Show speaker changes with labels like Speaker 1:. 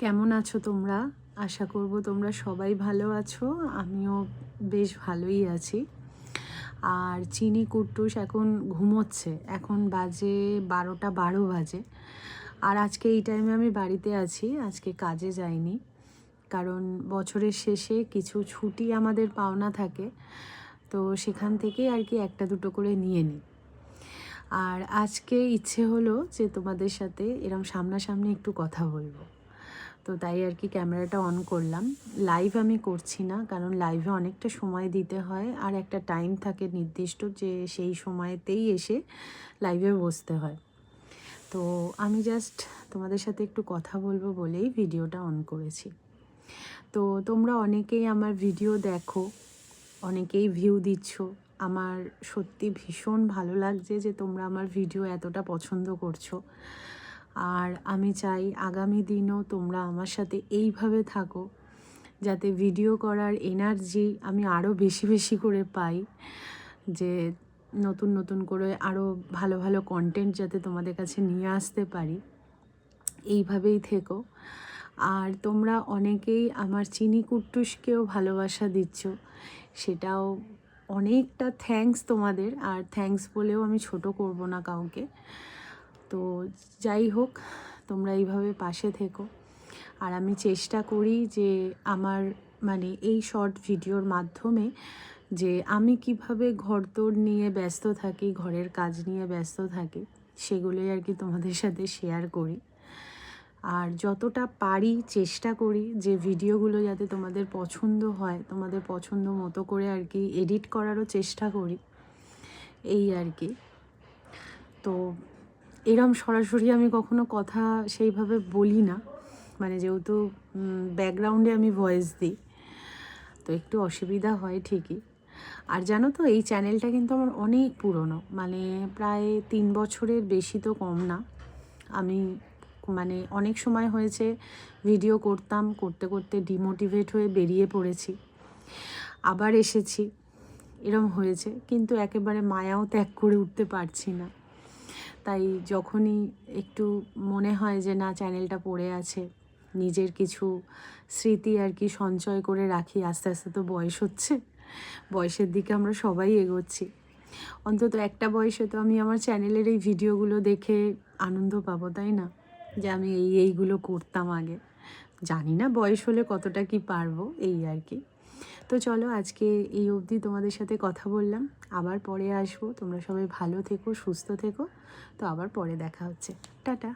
Speaker 1: কেমন আছো তোমরা? আশা করব তোমরা সবাই ভালো আছো। আমিও বেশ ভালোই আছি। আর চিনি কুট্টুস এখন ঘুমোচ্ছে। এখন বাজে 12টা 12 বাজে। আর আজকে এই টাইমে আমি বাড়িতে আছি, আজকে কাজে যাইনি। কারণ বছরের শেষে কিছু ছুটি আমাদের পাওনা থাকে, তো সেখান থেকেই আর কি একটা দুটো করে নিয়ে নিই। আর আজকে ইচ্ছে হলো যে তোমাদের সাথে এরম সামনাসামনি একটু কথা বলবো। তো তাই আর কি ক্যামেরাটা অন করলাম। লাইভ আমি করছি না, কারণ লাইভে অনেকটা সময় দিতে হয় আর একটা টাইম থাকে নির্দিষ্ট, যে সেই সময়তেই এসে লাইভে বসতে হয়। তো আমি জাস্ট তোমাদের সাথে একটু কথা বলবো বলেই ভিডিওটা অন করেছি। তো তোমরা অনেকেই আমার ভিডিও দেখো, অনেকেই ভিউ দিচ্ছ। আমার সত্যি ভীষণ ভালো লাগছে যে তোমরা আমার ভিডিও এতটা পছন্দ করছো। আর আমি চাই আগামী দিনও তোমরা আমার সাথে এইভাবে থাকো, যাতে ভিডিও করার এনার্জি আমি আরও বেশি বেশি করে পাই, যে নতুন নতুন করে আরও ভালো ভালো কন্টেন্ট যাতে তোমাদের কাছে নিয়ে আসতে পারি। এইভাবেই থেকো। আর তোমরা অনেকেই আমার চিনি কুট্টুসকেও ভালোবাসা দিচ্ছ, সেটাও অনেকটা থ্যাঙ্কস তোমাদের। আর থ্যাঙ্কস বলেও আমি ছোট করব না কাউকে। তো যাই হোক, তোমরা এইভাবে পাশে থেকো। আর আমি চেষ্টা করি যে আমার এই শর্ট ভিডিওর মাধ্যমে যে আমি কিভাবে ঘরদোর নিয়ে ব্যস্ত থাকি, ঘরের কাজ নিয়ে ব্যস্ত থাকি, সেগুলোই আর কি তোমাদের সাথে শেয়ার করি। আর যতটা পারি চেষ্টা করি যে ভিডিওগুলো যাতে তোমাদের পছন্দ হয়, তোমাদের পছন্দ মতো করে আর কি এডিট করারও চেষ্টা করি, এই আর কি। তো এরম সরাসরি আমি কখনো কথা সেইভাবে বলি না, যেহেতু ব্যাকগ্রাউন্ডে আমি ভয়েস দিই, তো একটু অসুবিধা হয় ঠিকই। আর জানো তো, এই চ্যানেলটা কিন্তু আমার অনেক পুরনো, প্রায় 3 বছরের বেশি তো কম না। আমি অনেক সময় হয়েছে ভিডিও করতাম, করতে করতে ডিমোটিভেট হয়ে বেরিয়ে পড়েছি, আবার এসেছি, এরম হয়েছে। কিন্তু একেবারে মায়াও ত্যাগ করে উঠতে পারছি না। তাই যখনই একটু মনে হয় যে না, চ্যানেলটা পড়ে আছে, নিজের কিছু স্মৃতি আর কি সঞ্চয় করে রাখি। আস্তে আস্তে তো বয়স হচ্ছে, বয়সের দিকে আমরা সবাই এগোচ্ছি। অন্তত একটা বয়সে তো আমি আমার চ্যানেলের এই ভিডিওগুলো দেখে আনন্দ পাবো, তাই না? যে আমি এইগুলো করতাম আগে। জানি না বয়স হলে কতটা কি পারবো, এই আর কি। তো চলো, আজকে এই অবধি তোমাদের সাথে কথা বললাম। আবার পরে আসবো। তোমরা সবাই ভালো থেকো, সুস্থ থেকো। তো আবার পরে দেখা হচ্ছে। টাটা।